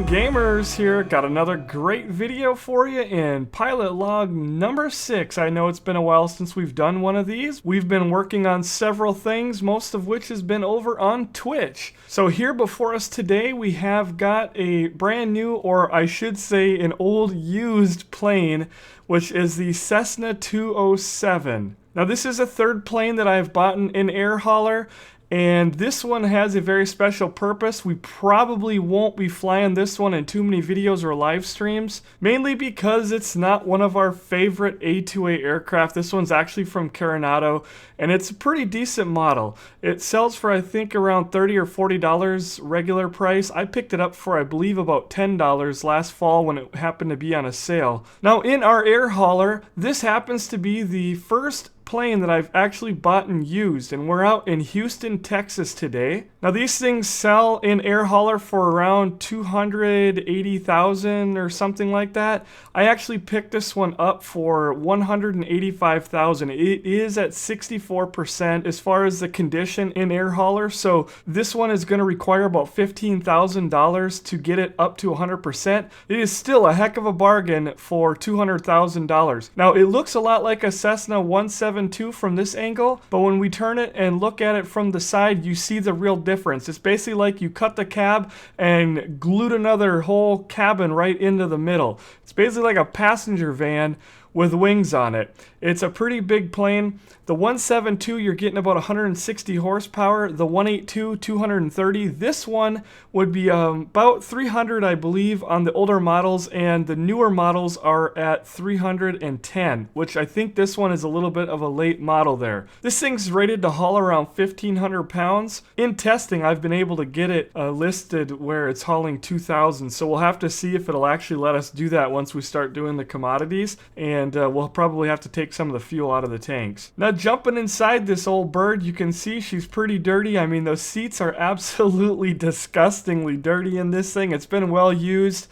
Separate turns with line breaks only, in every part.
GunninGamerz here. Got another great video for you in pilot log number 6. I know it's been a while since we've done one of these. We've been working on several things, most of which has been over on Twitch. So here before us today we have got a brand new, or I should say an old used plane, which is the Cessna 207. Now this is a third plane that I've bought in air hauler. And this one has a very special purpose. We probably won't be flying this one in too many videos or live streams, mainly because it's not one of our favorite A2A aircraft. This one's actually from Carenado, and it's a pretty decent model. It sells for I think around $30 or $40 regular price. I picked it up for I believe about $10 last fall when it happened to be on a sale. Now in our air hauler, this happens to be the first plane that I've actually bought and used, and we're out in Houston, Texas today. Now these things sell in air hauler for around $280,000 or something like that. I actually picked this one up for $185,000. It is at 64% as far as the condition in air hauler, so this one is going to require about $15,000 to get it up to 100%. It is still a heck of a bargain for $200,000. Now it looks a lot like a Cessna 172 from this angle, but when we turn it and look at it from the side, you see the real difference. It's basically like you cut the cab and glued another whole cabin right into the middle. It's basically like a passenger van with wings on it. It's a pretty big plane. The 172, you're getting about 160 horsepower. The 182, 230. This one would be about 300, I believe, on the older models, and the newer models are at 310, which I think this one is a little bit of a late model there. This thing's rated to haul around 1,500 pounds. In testing, I've been able to get it listed where it's hauling 2,000, so we'll have to see if it'll actually let us do that once we start doing the commodities, and we'll probably have to take some of the fuel out of the tanks. Now jumping inside this old bird, you can see she's pretty dirty. I mean, those seats are absolutely disgustingly dirty in this thing. It's been well used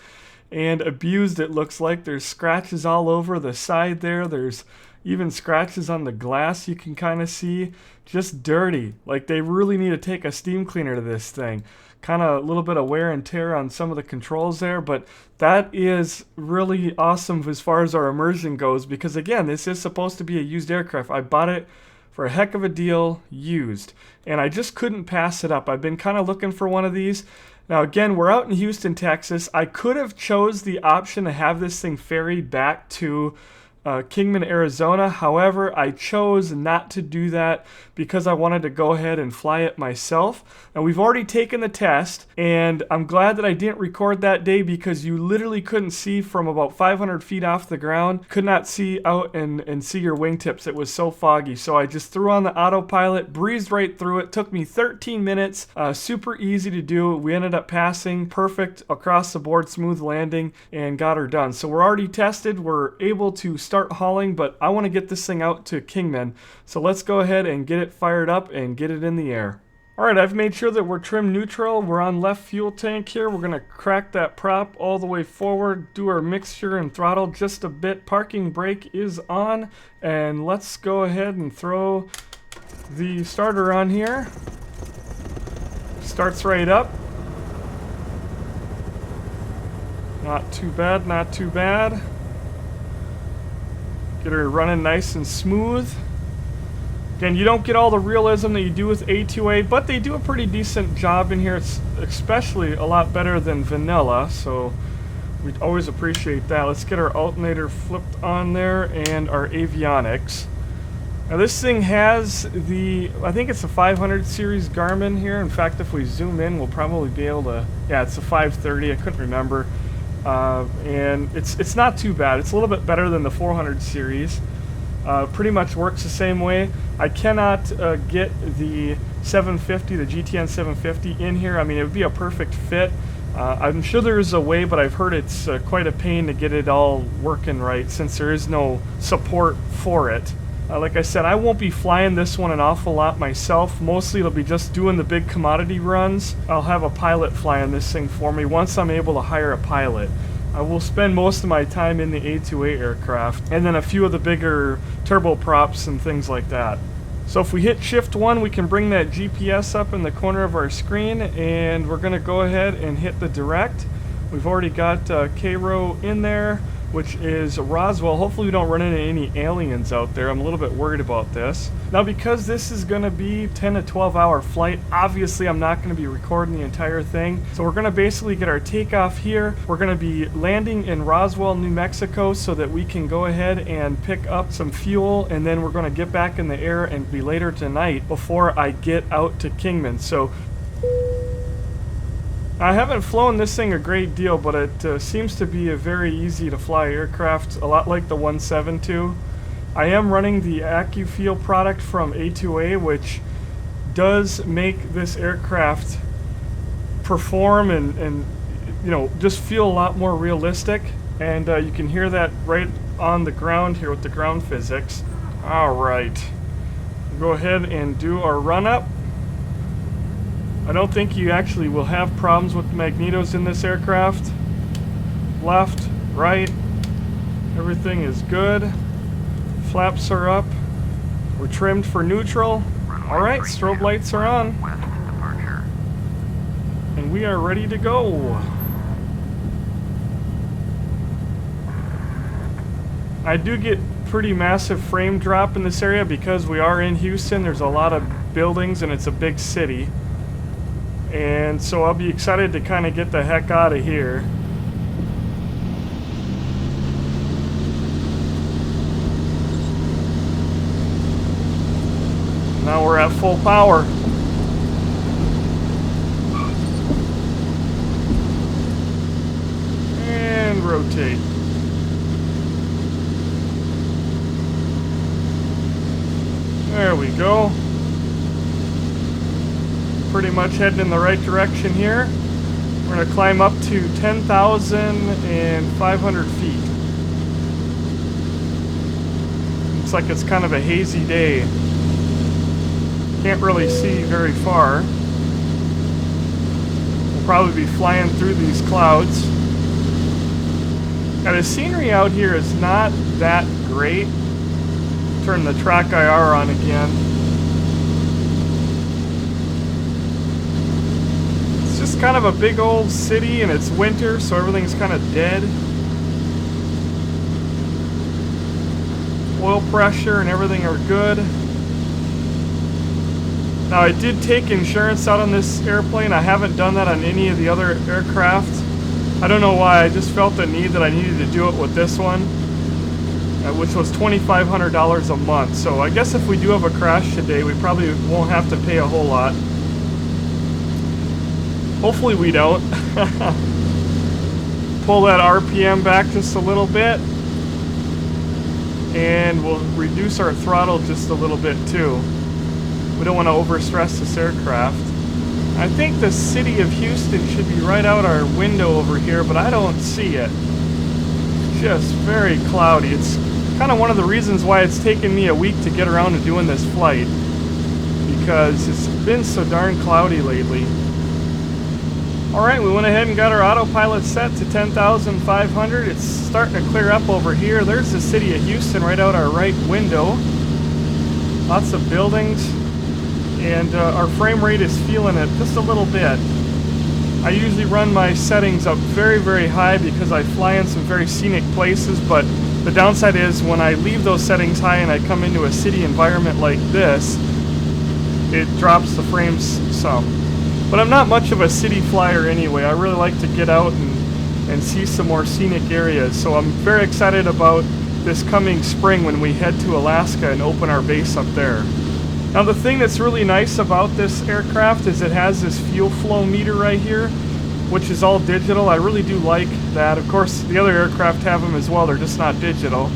and abused, it looks like. There's scratches all over the side there. There's even scratches on the glass you can kind of see. Just dirty. Like they really need to take a steam cleaner to this thing. Kind of a little bit of wear and tear on some of the controls there, but that is really awesome as far as our immersion goes, because again, this is supposed to be a used aircraft. I bought it for a heck of a deal used, and I just couldn't pass it up. I've been kind of looking for one of these. Now again, we're out in Houston, Texas. I could have chose the option to have this thing ferried back to Kingman, Arizona. However, I chose not to do that because I wanted to go ahead and fly it myself. Now we've already taken the test, and I'm glad that I didn't record that day because you literally couldn't see from about 500 feet off the ground. Could not see out and see your wingtips. It was so foggy. So I just threw on the autopilot, breezed right through it. Took me 13 minutes. Super easy to do. We ended up passing perfect across the board, smooth landing, and got her done. So we're already tested. We're able to start hauling, but I want to get this thing out to Kingman. So let's go ahead and get it fired up and get it in the air. Alright, I've made sure that we're trim neutral. We're on left fuel tank here. We're going to crack that prop all the way forward, do our mixture and throttle just a bit. Parking brake is on, and let's go ahead and throw the starter on here. Starts right up. Not too bad, not too bad. Get her running nice and smooth. Again, you don't get all the realism that you do with A2A, but they do a pretty decent job in here. It's especially a lot better than vanilla, so we'd always appreciate that. Let's get our alternator flipped on there and our avionics. Now this thing has the, I think it's a 500 series Garmin here. In fact, if we zoom in, we'll probably be able to, yeah, it's a 530, I couldn't remember. And it's not too bad. It's a little bit better than the 400 series. Pretty much works the same way. I cannot get the 750, the GTN 750 in here. I mean, it would be a perfect fit. I'm sure there is a way, but I've heard it's quite a pain to get it all working right since there is no support for it. Like I said, I won't be flying this one an awful lot myself. Mostly it'll be just doing the big commodity runs. I'll have a pilot flying this thing for me once I'm able to hire a pilot. I will spend most of my time in the A2A aircraft, and then a few of the bigger turboprops and things like that. So if we hit shift 1, we can bring that GPS up in the corner of our screen, and we're going to go ahead and hit the direct. We've already got Cairo in there, which is Roswell. Hopefully we don't run into any aliens out there. I'm a little bit worried about this. Now, because this is going to be 10 to 12 hour flight, obviously I'm not going to be recording the entire thing. So we're going to basically get our takeoff here. We're going to be landing in Roswell, New Mexico, so that we can go ahead and pick up some fuel, and then we're going to get back in the air and be later tonight before I get out to Kingman. So I haven't flown this thing a great deal, but it seems to be a very easy to fly aircraft, a lot like the 172. I am running the AccuFeel product from A2A, which does make this aircraft perform and you know, just feel a lot more realistic. And you can hear that right on the ground here with the ground physics. All right, go ahead and do our run up. I don't think you actually will have problems with the magnetos in this aircraft. Left, right, everything is good. Flaps are up. We're trimmed for neutral. All right, strobe lights are on. And we are ready to go. I do get pretty massive frame drop in this area because we are in Houston. There's a lot of buildings and it's a big city. And so I'll be excited to kind of get the heck out of here. Now we're at full power. And rotate. There we go. Pretty much heading in the right direction here. We're going to climb up to 10,500 feet. Looks like it's kind of a hazy day. Can't really see very far. We'll probably be flying through these clouds. Now the scenery out here is not that great. Turn the track IR on again. It's just kind of a big old city and it's winter, so everything's kind of dead. Oil pressure and everything are good. Now I did take insurance out on this airplane. I haven't done that on any of the other aircraft. I don't know why, I just felt the need that I needed to do it with this one, which was $2,500 a month. So I guess if we do have a crash today, we probably won't have to pay a whole lot. Hopefully we don't. Pull that RPM back just a little bit. And we'll reduce our throttle just a little bit too. We don't want to overstress this aircraft. I think the city of Houston should be right out our window over here, but I don't see it. Just very cloudy. It's kind of one of the reasons why it's taken me a week to get around to doing this flight, because it's been so darn cloudy lately. Alright, we went ahead and got our autopilot set to 10,500. It's starting to clear up over here. There's the city of Houston right out our right window. Lots of buildings. And our frame rate is feeling it just a little bit. I usually run my settings up very, very high because I fly in some very scenic places, but the downside is when I leave those settings high and I come into a city environment like this, it drops the frames some. But I'm not much of a city flyer anyway. I really like to get out and see some more scenic areas. So I'm very excited about this coming spring when we head to Alaska and open our base up there. Now the thing that's really nice about this aircraft is it has this fuel flow meter right here, which is all digital. I really do like that. Of course, the other aircraft have them as well. They're just not digital.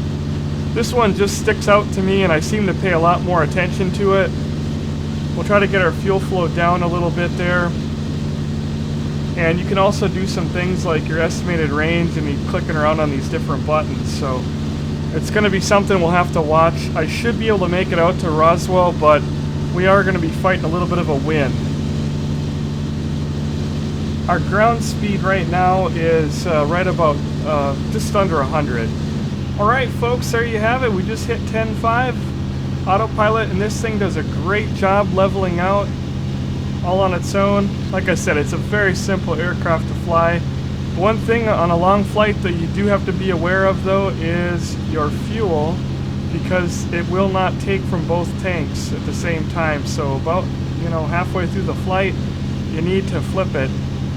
This one just sticks out to me, and I seem to pay a lot more attention to it. We'll try to get our fuel flow down a little bit there. And you can also do some things like your estimated range and be clicking around on these different buttons. So it's going to be something we'll have to watch. I should be able to make it out to Roswell, but we are going to be fighting a little bit of a wind. Our ground speed right now is right about just under 100. Alright folks, there you have it. We just hit 10.5 autopilot, and this thing does a great job leveling out all on its own. Like I said, it's a very simple aircraft to fly. One thing on a long flight that you do have to be aware of though is your fuel, because it will not take from both tanks at the same time. So about, you know, halfway through the flight, you need to flip it.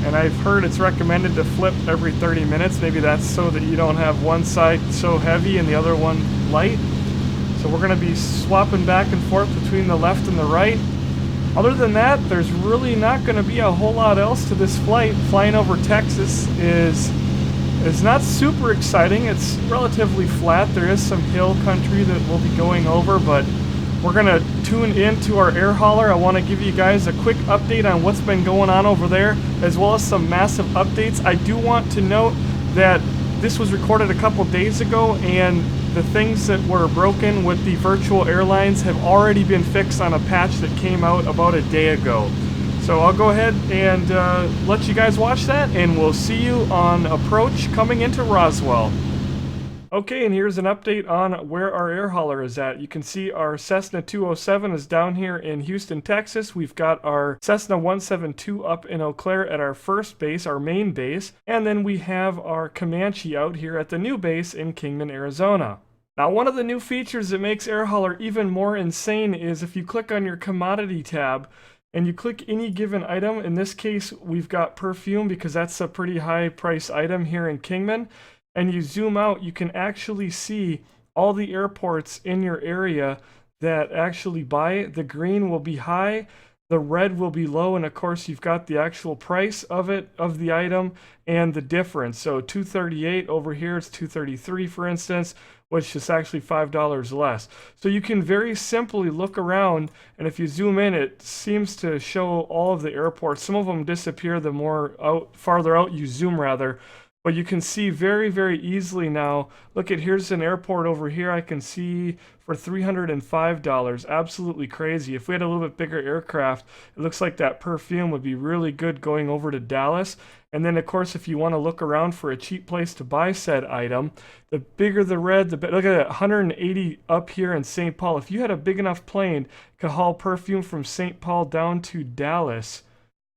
And I've heard it's recommended to flip every 30 minutes. Maybe that's so that you don't have one side so heavy and the other one light. So we're going to be swapping back and forth between the left and the right. Other than that, there's really not going to be a whole lot else to this flight. Flying over Texas is not super exciting. It's relatively flat. There is some hill country that we'll be going over, but we're going to tune into our air hauler. I want to give you guys a quick update on what's been going on over there, as well as some massive updates. I do want to note that this was recorded a couple days ago, and the things that were broken with the virtual airlines have already been fixed on a patch that came out about a day ago. So I'll go ahead and let you guys watch that, and we'll see you on approach coming into Roswell. Okay, and here's an update on where our air hauler is at. You can see our Cessna 207 is down here in Houston, Texas. We've got our Cessna 172 up in Eau Claire at our first base, our main base. And then we have our Comanche out here at the new base in Kingman, Arizona. Now, one of the new features that makes air hauler even more insane is if you click on your commodity tab and you click any given item. In this case, we've got perfume because that's a pretty high price item here in Kingman. And you zoom out, you can actually see all the airports in your area that actually buy it. The green will be high, the red will be low, and of course you've got the actual price of it, of the item, and the difference. So $238 over here, it's $233 for instance, which is actually $5 less. So you can very simply look around, and if you zoom in, it seems to show all of the airports. Some of them disappear the more farther out you zoom rather. But you can see very, very easily now. Look at, here's an airport over here I can see for $305. Absolutely crazy. If we had a little bit bigger aircraft, it looks like that perfume would be really good going over to Dallas. And then, of course, if you want to look around for a cheap place to buy said item, the bigger the red, the better. Look at that, 180 up here in St. Paul. If you had a big enough plane, it could haul perfume from St. Paul down to Dallas,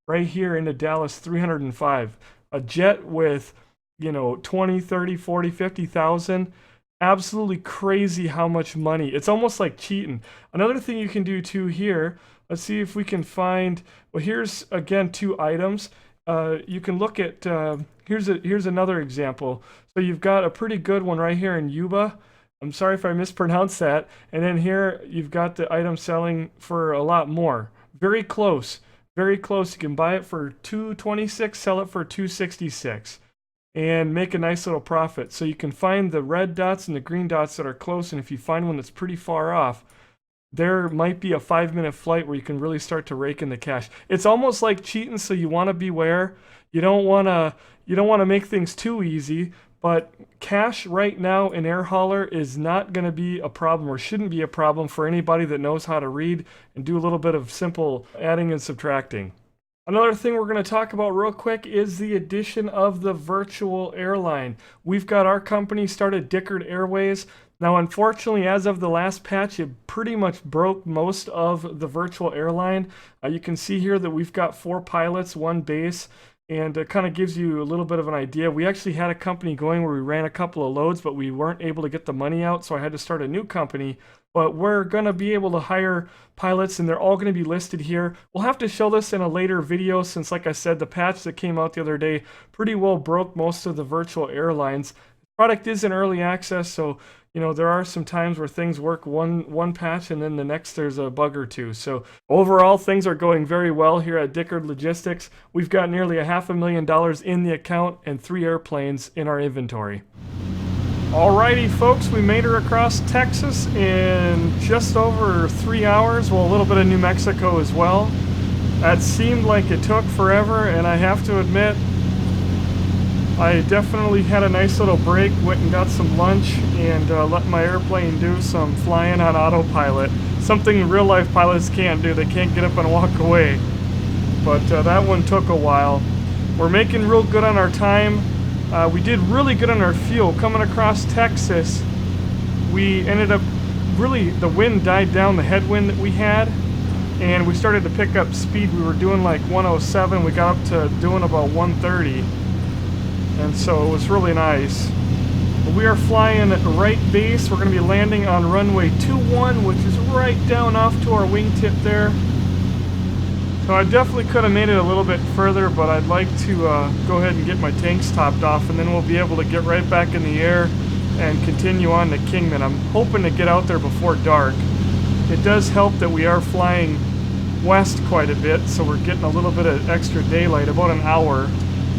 right here into Dallas, 305. A jet with, you know, 20, 30, 40, 50,000. Absolutely crazy how much money. It's almost like cheating. Another thing you can do too here, let's see if we can find, well, here's again 2 items. You can look at, here's another example. So you've got a pretty good one right here in Yuba. I'm sorry if I mispronounced that. And then here you've got the item selling for a lot more. Very close. Very close. You can buy it for $226, sell it for $266. And make a nice little profit. So you can find the red dots and the green dots that are close, and if you find one that's pretty far off, there might be a 5-minute flight where you can really start to rake in the cash. It's almost like cheating, so you want to beware. You don't want to make things too easy, but cash right now in air hauler is not going to be a problem, or shouldn't be a problem for anybody that knows how to read and do a little bit of simple adding and subtracting. Another thing we're going to talk about real quick is the addition of the virtual airline. We've got our company started Dickard Airways. Now, unfortunately, as of the last patch, it pretty much broke most of the virtual airline. You can see here that we've got 4 pilots, 1 base, and it kind of gives you a little bit of an idea. We actually had a company going where we ran a couple of loads, but we weren't able to get the money out, so I had to start a new company. But we're going to be able to hire pilots, and they're all going to be listed here. We'll have to show this in a later video since, like I said, the patch that came out the other day pretty well broke most of the virtual airlines. The product is in early access, so you know there are some times where things work one patch and then the next there's a bug or two. So overall, things are going very well here at Dickard Logistics. We've got nearly $500,000 in the account and 3 airplanes in our inventory. Alrighty folks, we made her across Texas in just over 3 hours, well a little bit of New Mexico as well. That seemed like it took forever, and I have to admit, I definitely had a nice little break, went and got some lunch, and let my airplane do some flying on autopilot. Something real life pilots can't do, they can't get up and walk away. But that one took a while. We're making real good on our time. We did really good on our fuel. Coming across Texas, we ended up, really, the wind died down, the headwind that we had, and we started to pick up speed. We were doing like 107, we got up to doing about 130. and so it was really nice. But we are flying at right base. We're going to be landing on runway 21, which is right down off to our wingtip there. So I definitely could have made it a little bit further, but I'd like to go ahead and get my tanks topped off, and then we'll be able to get right back in the air and continue on to Kingman. I'm hoping to get out there before dark. It does help that we are flying west quite a bit, so we're getting a little bit of extra daylight, about an hour.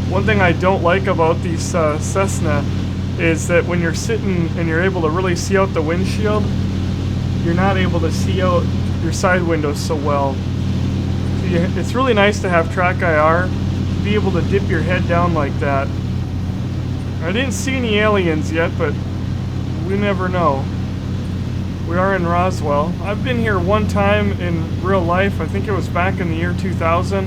One thing I don't like about these Cessna is that when you're sitting and you're able to really see out the windshield, you're not able to see out your side windows so well. So it's really nice to have track IR, to be able to dip your head down like that. I didn't see any aliens yet, but we never know. We are in Roswell. I've been here one time in real life. I think it was back in the year 2000.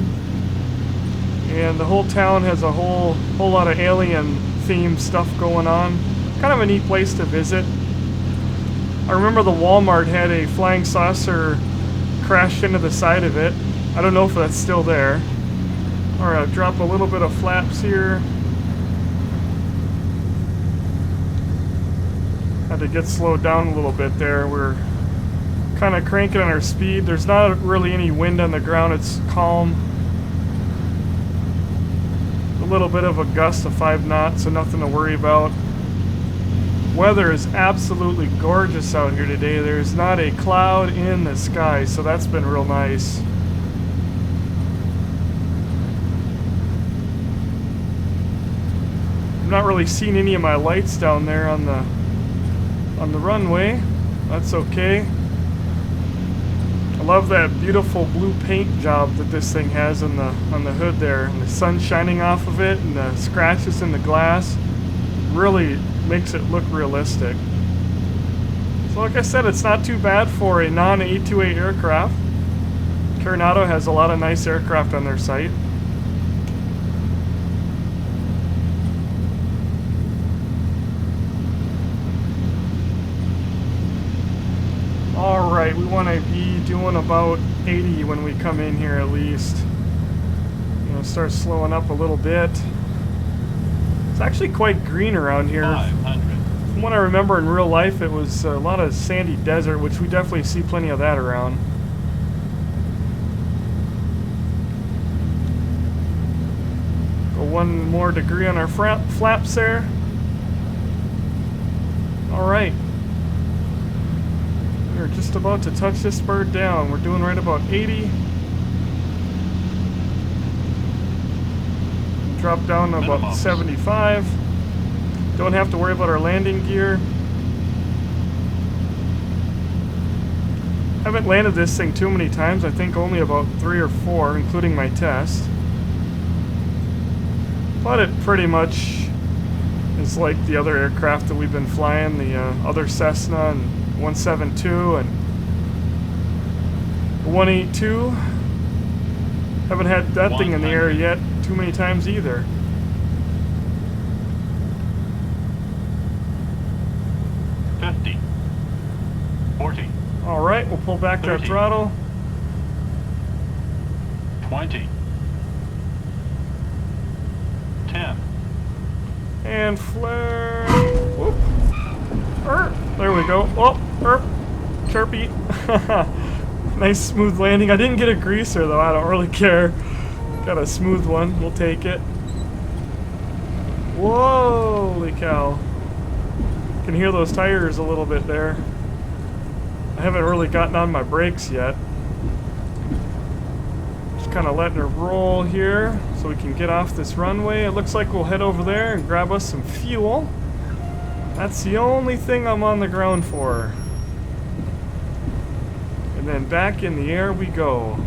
And the whole town has a whole lot of alien themed stuff going on. Kind of a neat place to visit. I remember the Walmart had a flying saucer crash into the side of it. I don't know if that's still there. Alright, I'll drop a little bit of flaps here. Had to get slowed down a little bit there. We're kind of cranking on our speed. There's not really any wind on the ground. It's calm. A little bit of a gust of 5 knots, so nothing to worry about. Weather is absolutely gorgeous out here today. There's not a cloud in the sky, so that's been real nice. I'm not really seeing any of my lights down there on the runway. That's okay. I love that beautiful blue paint job that this thing has on the hood there, and the sun shining off of it and the scratches in the glass really makes it look realistic. So like I said, it's not too bad for a non-828 aircraft. Carenado has a lot of nice aircraft on their site. Alright, we want to be doing about 80 when we come in here at least. You know, start slowing up a little bit. It's actually quite green around here. 500. From what I remember in real life, it was a lot of sandy desert, which we definitely see plenty of that around. Go 1 more degree on our flaps there. Alright. We're just about to touch this bird down. We're doing right about 80. Drop down to about 75. Don't have to worry about our landing gear. Haven't landed this thing too many times. I think only about 3 or 4, including my test. But it pretty much is like the other aircraft that we've been flying, the other Cessna and 172 and 182. Haven't had that thing in the air yet too many times either. Alright, we'll pull back
30,
that throttle.
20. 10.
And flare. Whoop. There we go. Oh, chirpy. Nice smooth landing. I didn't get a greaser though. I don't really care. Got a smooth one. We'll take it. Whoa, holy cow. Can hear those tires a little bit there. I haven't really gotten on my brakes yet. Just kind of letting her roll here so we can get off this runway. It looks like we'll head over there and grab us some fuel. That's the only thing I'm on the ground for. And then back in the air we go.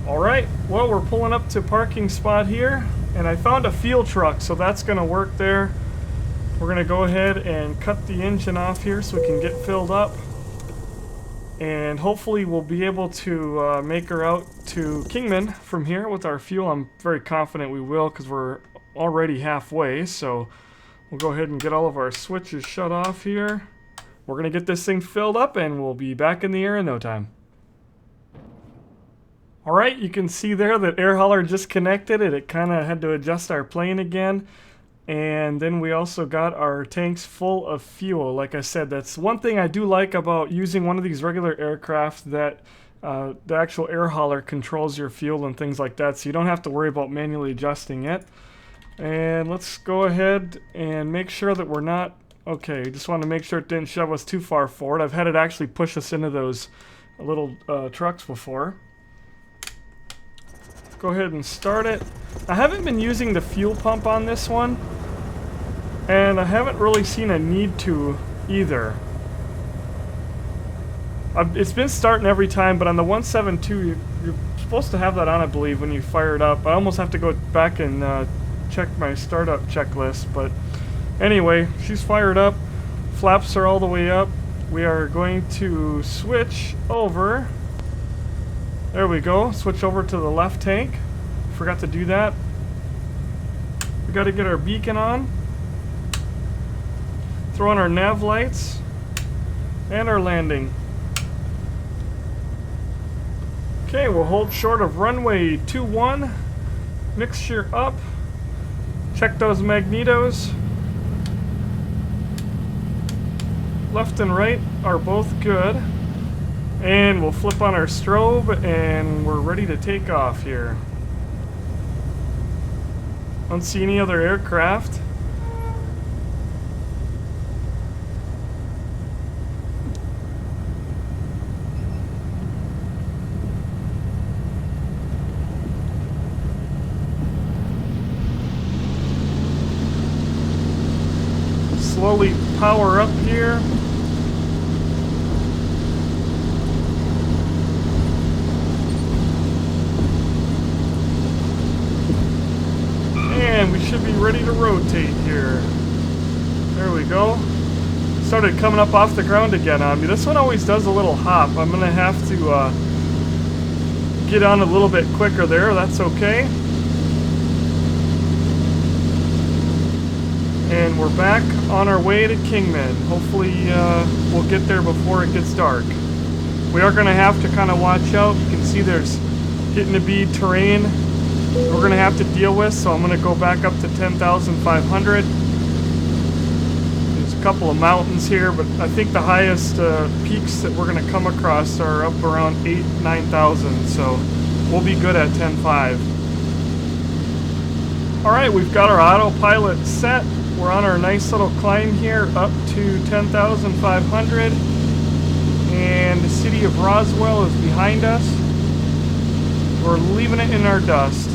Alright, well, we're pulling up to a parking spot here, and I found a fuel truck, so that's going to work there. We're going to go ahead and cut the engine off here so we can get filled up. And hopefully we'll be able to make her out to Kingman from here with our fuel. I'm very confident we will because we're already halfway, so we'll go ahead and get all of our switches shut off here. We're going to get this thing filled up and we'll be back in the air in no time. All right, you can see there that air hauler just connected it. It kind of had to adjust our plane again. And then we also got our tanks full of fuel. Like I said, that's one thing I do like about using one of these regular aircraft, that the actual air hauler controls your fuel and things like that, so you don't have to worry about manually adjusting it. And let's go ahead and make sure that we're not... Okay, just want to make sure it didn't shove us too far forward. I've had it actually push us into those little trucks before. Go ahead and start it. I haven't been using the fuel pump on this one, and I haven't really seen a need to either. It's been starting every time, but on the 172, you're supposed to have that on, I believe, when you fire it up. I almost have to go back and check my startup checklist, but anyway, she's fired up. Flaps are all the way up. We are going to switch over. There we go. Switch over to the left tank. Forgot to do that. We got to get our beacon on. Throw on our nav lights. And our landing. Okay, we'll hold short of runway 21. Mixture up. Check those magnetos. Left and right are both good. And we'll flip on our strobe, and we're ready to take off here. Don't see any other aircraft. Slowly power up here. And we should be ready to rotate here. There we go. Started coming up off the ground again on me. This one always does a little hop. I'm going to have to get on a little bit quicker there. That's okay. And we're back on our way to Kingman. Hopefully we'll get there before it gets dark. We are going to have to kind of watch out. You can see there's getting to be terrain we're going to have to deal with, so I'm going to go back up to 10,500. There's a couple of mountains here, but I think the highest peaks that we're going to come across are up around 9,000, so we'll be good at 10.5. Alright, we've got our autopilot set. We're on our nice little climb here up to 10,500, and the city of Roswell is behind us. We're leaving it in our dust.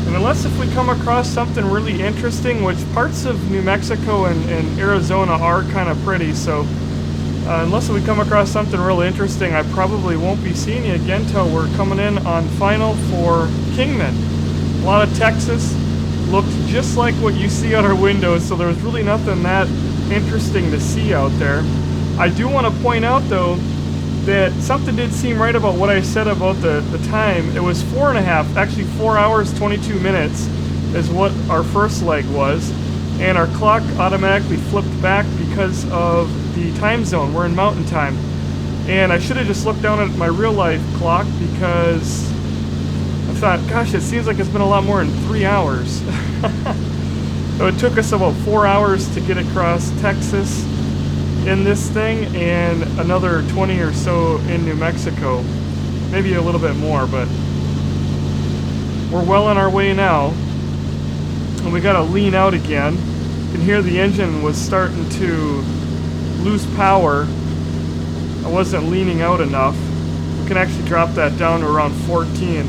And unless if we come across something really interesting, which parts of New Mexico and Arizona are kind of pretty, so unless we come across something really interesting, I probably won't be seeing you again till we're coming in on final for Kingman. A lot of Texas. Looked just like what you see on our windows, so there's really nothing that interesting to see out there. I do want to point out, though, that something did seem right about what I said about the time. It was 4.5, actually 4 hours, 22 minutes is what our first leg was, and our clock automatically flipped back because of the time zone. We're in mountain time. And I should have just looked down at my real life clock, because I thought, gosh, it seems like it's been a lot more than 3 hours. So it took us about 4 hours to get across Texas in this thing, and another 20 or so in New Mexico. Maybe a little bit more, but we're well on our way now. And we gotta lean out again. You can hear the engine was starting to lose power. I wasn't leaning out enough. We can actually drop that down to around 14.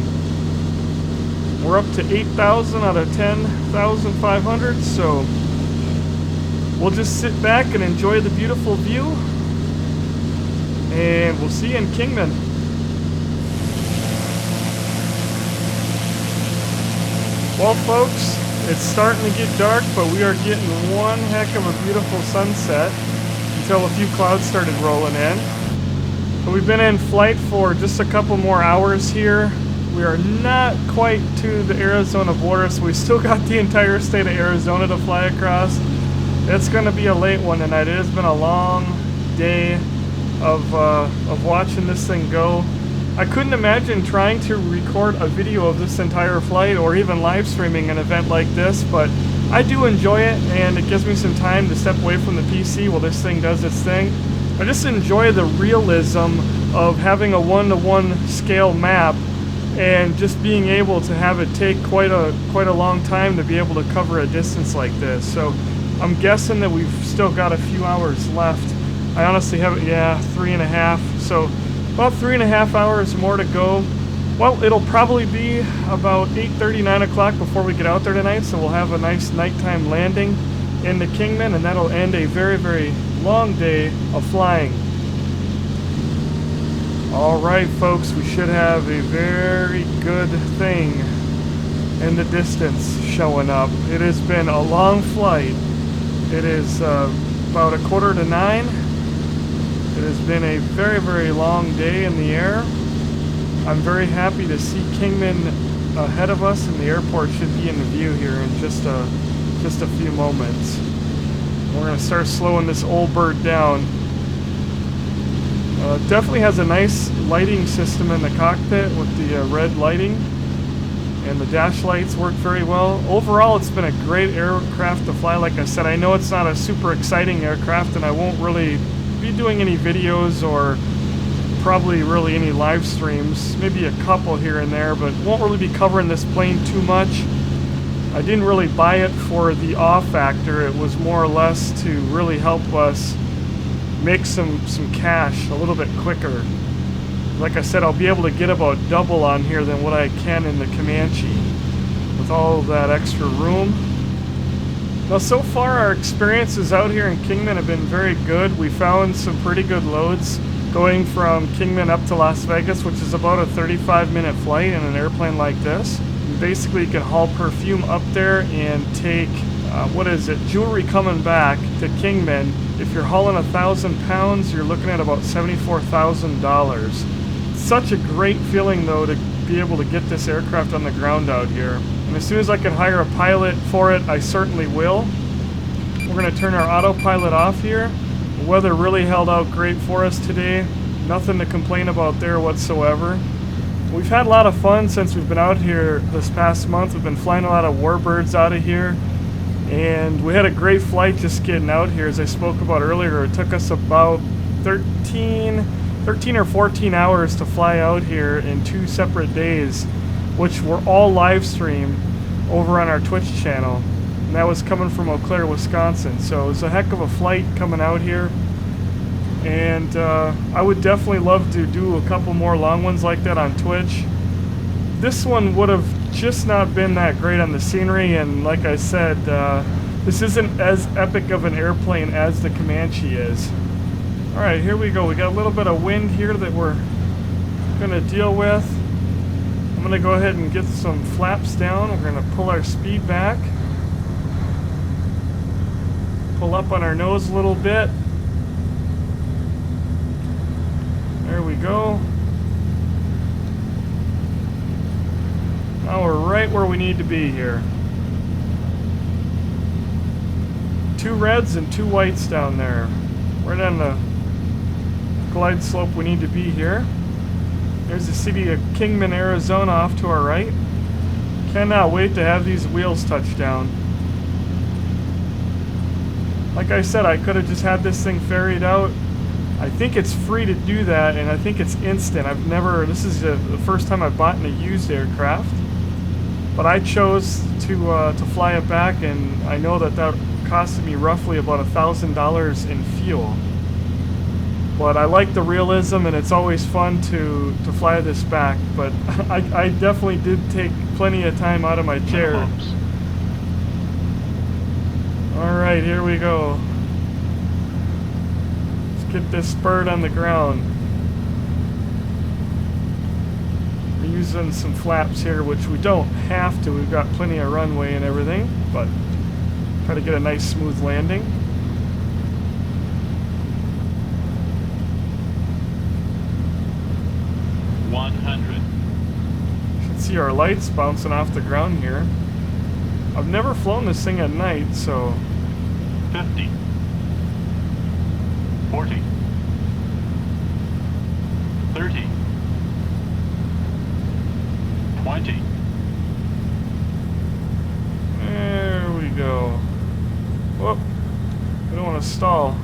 We're up to 8,000 out of 10,500, so we'll just sit back and enjoy the beautiful view, and we'll see you in Kingman. Well, folks, it's starting to get dark, but we are getting one heck of a beautiful sunset until a few clouds started rolling in. But we've been in flight for just a couple more hours here. We are not quite to the Arizona border, so we still got the entire state of Arizona to fly across. It's going to be a late one tonight. It has been a long day of watching this thing go. I couldn't imagine trying to record a video of this entire flight or even live streaming an event like this, but I do enjoy it, and it gives me some time to step away from the PC while this thing does its thing. I just enjoy the realism of having a one-to-one scale map and just being able to have it take quite a long time to be able to cover a distance like this. So I'm guessing that we've still got a few hours left. I honestly haven't, yeah, 3.5. So about 3.5 hours more to go. Well, it'll probably be about 8:30, 9 o'clock before we get out there tonight, so we'll have a nice nighttime landing in the Kingman, and that'll end a very, very long day of flying. Alright folks, we should have a very good thing in the distance showing up. It has been a long flight. It is about 8:45. It has been a very, very long day in the air. I'm very happy to see Kingman ahead of us, and the airport should be in the view here in just a few moments. We're going to start slowing this old bird down. Definitely has a nice lighting system in the cockpit with the red lighting, and the dash lights work very well. Overall, it's been a great aircraft to fly. Like I said, I know it's not a super exciting aircraft, and I won't really be doing any videos or probably really any live streams, maybe a couple here and there, but won't really be covering this plane too much. I didn't really buy it for the awe factor. It was more or less to really help us make some cash a little bit quicker. Like I said, I'll be able to get about double on here than what I can in the Comanche with all of that extra room. Now, so far our experiences out here in Kingman have been very good. We found some pretty good loads going from Kingman up to Las Vegas, which is about a 35-minute flight in an airplane like this. Basically, you can haul perfume up there and take, jewelry coming back to Kingman. If you're hauling 1,000 pounds, you're looking at about $74,000. Such a great feeling, though, to be able to get this aircraft on the ground out here. And as soon as I can hire a pilot for it, I certainly will. We're going to turn our autopilot off here. The weather really held out great for us today. Nothing to complain about there whatsoever. We've had a lot of fun since we've been out here this past month. We've been flying a lot of warbirds out of here. And we had a great flight just getting out here. As I spoke about earlier, it took us about 13 or 14 hours to fly out here in 2 separate days, which were all live streamed over on our Twitch channel. And that was coming from Eau Claire, Wisconsin. So it was a heck of a flight coming out here. And I would definitely love to do a couple more long ones like that on Twitch. This one would have just not been that great on the scenery, and like I said, this isn't as epic of an airplane as the Comanche is. Alright, here we go. We got a little bit of wind here that we're going to deal with. I'm going to go ahead and get some flaps down. We're going to pull our speed back. Pull up on our nose a little bit. There we go. Now we're right where we need to be here. 2 reds and 2 whites down there. Right on the glide slope we need to be here. There's the city of Kingman, Arizona off to our right. Cannot wait to have these wheels touch down. Like I said, I could have just had this thing ferried out. I think it's free to do that, and I think it's instant. This is the first time I've bought in a used aircraft. But I chose to fly it back, and I know that costed me roughly about $1,000 in fuel. But I like the realism, and it's always fun to fly this back. But I definitely did take plenty of time out of my chair. Alright, here we go. Let's get this bird on the ground. We're using some flaps here, which we don't have to. We've got plenty of runway and everything, but try to get a nice smooth landing. Should see our lights bouncing off the ground here. I've never flown this thing at night, so
50, 40, 30, 20.
There we go. Whoop. We don't want to stall.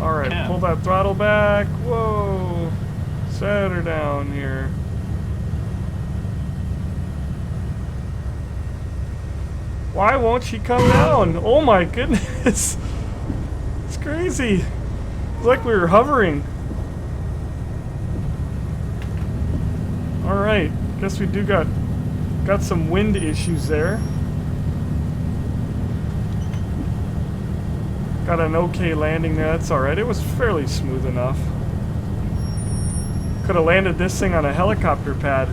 Alright,
10.
pull that throttle back. Whoa. Set her down here. Why won't she come down? Oh my goodness. It's crazy. It's like we were hovering. Alright, guess we do got some wind issues there. Got an okay landing there, that's alright. It was fairly smooth enough. Could have landed this thing on a helicopter pad.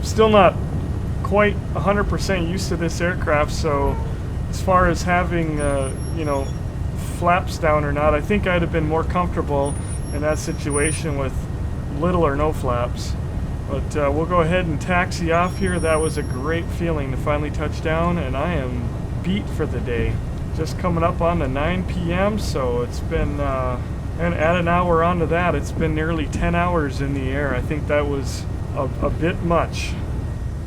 Still not quite 100% used to this aircraft, so as far as having, you know, flaps down or not, I think I'd have been more comfortable in that situation with little or no flaps. But we'll go ahead and taxi off here. That was a great feeling to finally touch down, and I am beat for the day. Just coming up on the 9 p.m., so it's been, and add an hour onto that, it's been nearly 10 hours in the air. I think that was a bit much.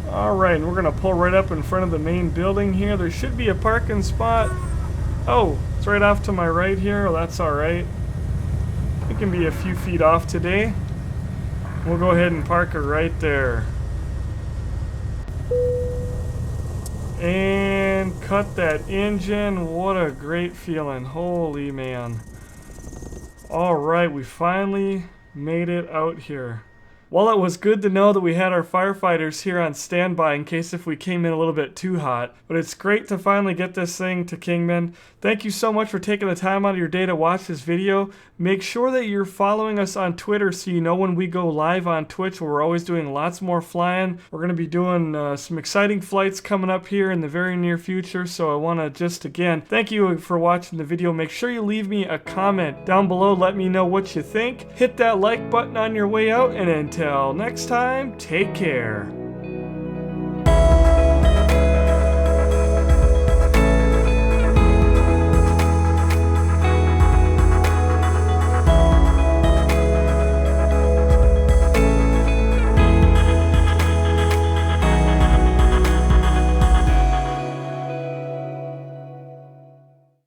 Alright, and we're going to pull right up in front of the main building here. There should be a parking spot. Oh, it's right off to my right here. Well, that's alright. It can be a few feet off today. We'll go ahead and park her right there. And cut that engine. What a great feeling. Holy man. Alright, we finally made it out here. Well, it was good to know that we had our firefighters here on standby in case if we came in a little bit too hot. But it's great to finally get this thing to Kingman. Thank you so much for taking the time out of your day to watch this video. Make sure that you're following us on Twitter so you know when we go live on Twitch, where we're always doing lots more flying. We're going to be doing some exciting flights coming up here in the very near future. So I want to just again thank you for watching the video. Make sure you leave me a comment down below. Let me know what you think. Hit that like button on your way out, and until next time, take care.